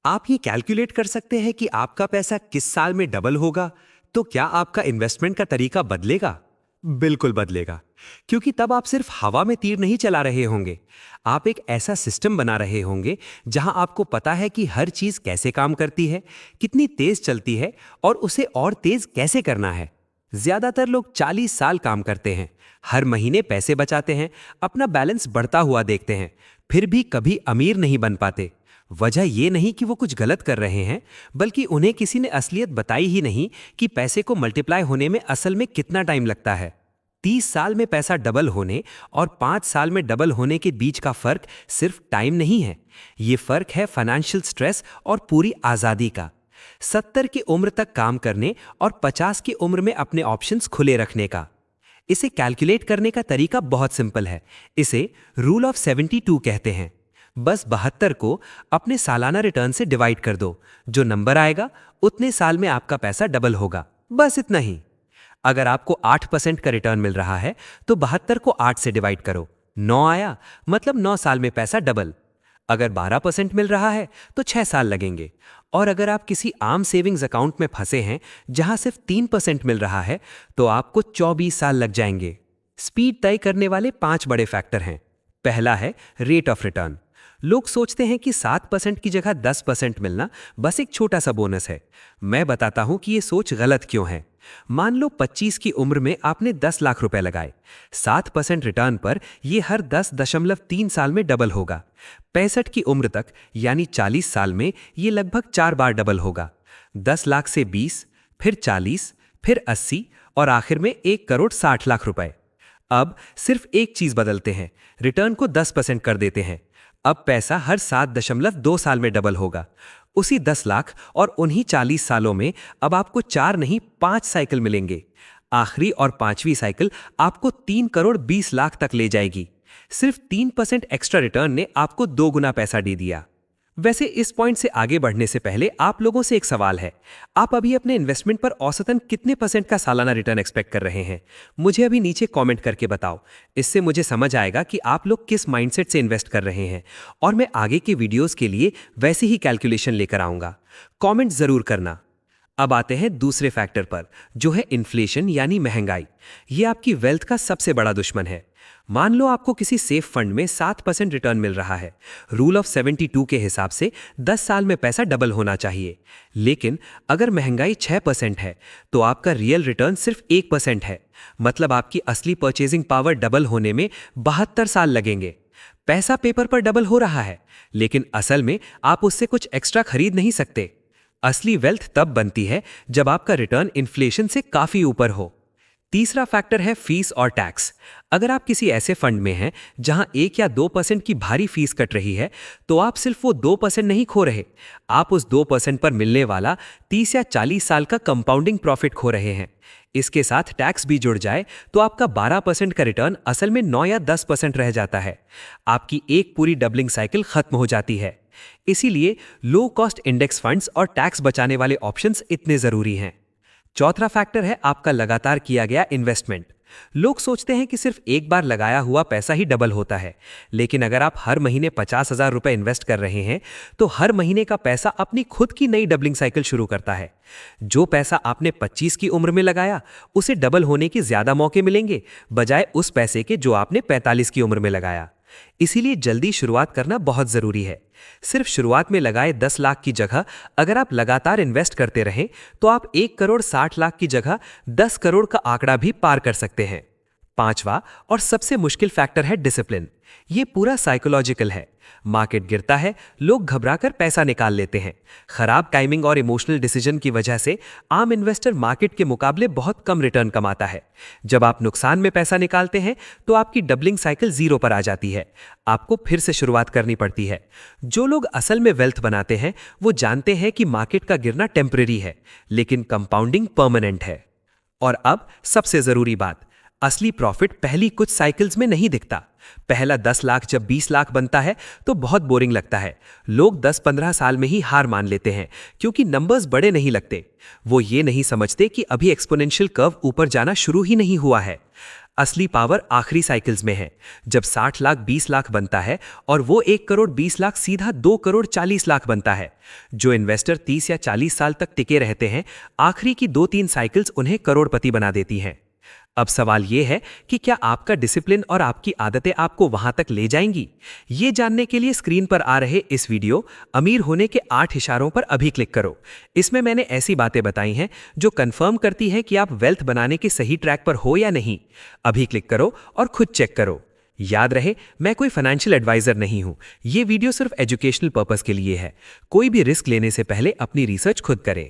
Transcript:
आप ये कैलकुलेट कर सकते हैं कि आपका पैसा किस साल में डबल होगा। तो क्या आपका इन्वेस्टमेंट का तरीका बदलेगा? बिल्कुल बदलेगा, क्योंकि तब आप सिर्फ हवा में तीर नहीं चला रहे होंगे। आप एक ऐसा सिस्टम बना रहे होंगे जहां आपको पता है कि हर चीज कैसे काम करती है, कितनी तेज चलती है और उसे और तेज कैसे करना है। ज्यादातर लोग 40 साल काम करते हैं, हर महीने पैसे बचाते हैं, अपना बैलेंस बढ़ता हुआ देखते हैं, फिर भी कभी अमीर नहीं बन पाते। वजह यह नहीं कि वो कुछ गलत कर रहे हैं, बल्कि उन्हें किसी ने असलियत बताई ही नहीं कि पैसे को मल्टीप्लाई होने में असल में कितना टाइम लगता है। 30 साल में पैसा डबल होने और 5 साल में डबल होने के बीच का फर्क सिर्फ टाइम नहीं है, ये फर्क है फाइनेंशियल स्ट्रेस और पूरी आजादी का। 70 की उम्र तक काम करने और 50 की उम्र में अपने ऑप्शंस खुले रखने का। इसे कैलकुलेट करने का तरीका बहुत सिंपल है। इसे रूल ऑफ 72 कहते हैं। बस 72 को अपने सालाना रिटर्न से डिवाइड कर दो। जो नंबर आएगा उतने साल में आपका पैसा डबल होगा, बस इतना ही। अगर आपको 8% का रिटर्न मिल रहा है तो 72 को 8 से डिवाइड करो, 9 आया, मतलब 9 साल में पैसा डबल। अगर 12% मिल रहा है तो 6 साल लगेंगे। और अगर आप किसी आम सेविंग्स अकाउंट में फंसे हैं जहां सिर्फ 3% मिल रहा है तो आपको 24 साल लग जाएंगे। स्पीड तय करने वाले 5 बड़े फैक्टर हैं। पहला है रेट ऑफ रिटर्न। लोग सोचते हैं कि 7% की जगह 10% मिलना बस एक छोटा सा बोनस है। मैं बताता हूं कि यह सोच गलत क्यों है। मान लो 25 की उम्र में आपने 10 लाख रुपए लगाए। 7% रिटर्न पर यह हर 10.3 साल में डबल होगा। 65 की उम्र तक यानी 40 साल में यह लगभग 4 बार डबल होगा। 10 लाख से 20, फिर 40, फिर 80 और आखिर में 1 करोड़ 60 लाख रुपए। अब सिर्फ एक चीज बदलते हैं, रिटर्न को 10% कर देते हैं। अब पैसा हर 7.2 साल में डबल होगा। उसी 10 लाख और उन्हीं 40 सालों में अब आपको 4 नहीं 5 साइकिल मिलेंगे। आखिरी और 5वीं साइकिल आपको 3 करोड़ 20 लाख तक ले जाएगी। सिर्फ 3% एक्स्ट्रा रिटर्न ने आपको 2 गुना पैसा दे दिया। वैसे इस पॉइंट से आगे बढ़ने से पहले आप लोगों से एक सवाल है। आप अभी अपने इन्वेस्टमेंट पर औसतन कितने % का सालाना रिटर्न एक्सपेक्ट कर रहे हैं? मुझे अभी नीचे कमेंट करके बताओ। इससे मुझे समझ आएगा कि आप लोग किस माइंडसेट से इन्वेस्ट कर रहे हैं और मैं आगे के वीडियोस के लिए वैसी ही कैलकुलेशन लेकर आऊंगा। कमेंट जरूर करना। अब आते हैं दूसरे फैक्टर पर, जो है इन्फ्लेशन यानी महंगाई। ये आपकी वेल्थ का सबसे बड़ा दुश्मन है। मान लो आपको किसी सेफ फंड में 7% रिटर्न मिल रहा है। रूल ऑफ 72 के हिसाब से 10 साल में पैसा डबल होना चाहिए। लेकिन अगर महंगाई 6% है तो आपका रियल रिटर्न सिर्फ 1% है। मतलब आपकी असली परचेजिंग पावर डबल होने में 72 साल लगेंगे। पैसा पेपर पर डबल हो रहा है, लेकिन असल में आप उससे कुछ एक्स्ट्रा खरीद नहीं सकते। असली वेल्थ तब बनती है जब आपका रिटर्न इन्फ्लेशन से काफी ऊपर हो। तीसरा फैक्टर है फीस और टैक्स। अगर आप किसी ऐसे फंड में हैं जहां 1 या 2% की भारी फीस कट रही है तो आप सिर्फ वो 2% नहीं खो रहे, आप उस 2% पर मिलने वाला 30 या 40 साल का कंपाउंडिंग प्रॉफिट खो रहे हैं। इसके साथ टैक्स भी जुड़ जाए तो आपका 12% का रिटर्न असल में 9 या 10% रह जाता है। आपकी एक पूरी डबलिंग साइकिल खत्म हो जाती है। इसीलिए लो कॉस्ट इंडेक्स फंड्स और टैक्स बचाने वाले ऑप्शंस इतने जरूरी हैं। चौथा फैक्टर है आपका लगातार किया गया इन्वेस्टमेंट। लोग सोचते हैं कि सिर्फ एक बार लगाया हुआ पैसा ही डबल होता है, लेकिन अगर आप हर महीने 50,000 रुपए इन्वेस्ट कर रहे हैं तो हर महीने का पैसा अपनी खुद की नई डबलिंग साइकिल शुरू करता है। जो पैसा आपने 25 की उम्र में लगाया उसे डबल होने के ज्यादा मौके मिलेंगे, बजाय उस पैसे के जो आपने 45 की उम्र में लगाया। इसीलिए जल्दी शुरुआत करना बहुत जरूरी है। सिर्फ शुरुआत में लगाए 10 लाख की जगह अगर आप लगातार इन्वेस्ट करते रहें तो आप 1 करोड़ 60 लाख की जगह 10 करोड़ का आंकड़ा भी पार कर सकते हैं। पांचवा और सबसे मुश्किल फैक्टर है डिसिप्लिन। यह पूरा साइकोलॉजिकल है। मार्केट गिरता है, लोग घबराकर पैसा निकाल लेते हैं। खराब टाइमिंग और इमोशनल डिसीजन की वजह से आम इन्वेस्टर मार्केट के मुकाबले बहुत कम रिटर्न कमाता है। जब आप नुकसान में पैसा निकालते हैं तो आपकी डबलिंग साइकिल 0 पर आ जाती है। आपको फिर से शुरुआत करनी पड़ती है। जो लोग असल में वेल्थ बनाते हैं वो जानते हैं कि मार्केट का गिरना टेम्परेरी है, लेकिन कंपाउंडिंग परमानेंट है। और अब सबसे जरूरी बात, असली प्रॉफिट पहली कुछ साइकिल्स में नहीं दिखता। पहला 10 लाख जब 20 लाख बनता है तो बहुत बोरिंग लगता है। लोग 10-15 साल में ही हार मान लेते हैं क्योंकि नंबर्स बड़े नहीं लगते। वो ये नहीं समझते कि अभी एक्सपोनेंशियल कर्व ऊपर जाना शुरू ही नहीं हुआ है। असली पावर आखिरी साइकिल्स में है, जब 60 लाख 20 लाख बनता है और वो 1 करोड़ 20 लाख सीधा 2 करोड़ 40 लाख बनता है। जो इन्वेस्टर 30 या 40 साल तक टिके रहते हैं, आखिरी की 2-3 साइकिल्स उन्हें करोड़पति बना देती हैं। अब सवाल यह है कि क्या आपका डिसिप्लिन और आपकी आदतें आपको वहां तक ले जाएंगी? ये जानने के लिए स्क्रीन पर आ रहे इस वीडियो अमीर होने के 8 इशारों पर अभी क्लिक करो। इसमें मैंने ऐसी बातें बताई हैं जो कंफर्म करती हैं कि आप वेल्थ बनाने के सही ट्रैक पर हो या नहीं। अभी क्लिक करो और खुद चेक करो। याद रहे, मैं कोई फाइनेंशियल एडवाइजर नहीं हूं। ये वीडियो सिर्फ एजुकेशनल पर्पस के लिए है। कोई भी रिस्क लेने से पहले अपनी रिसर्च खुद करें।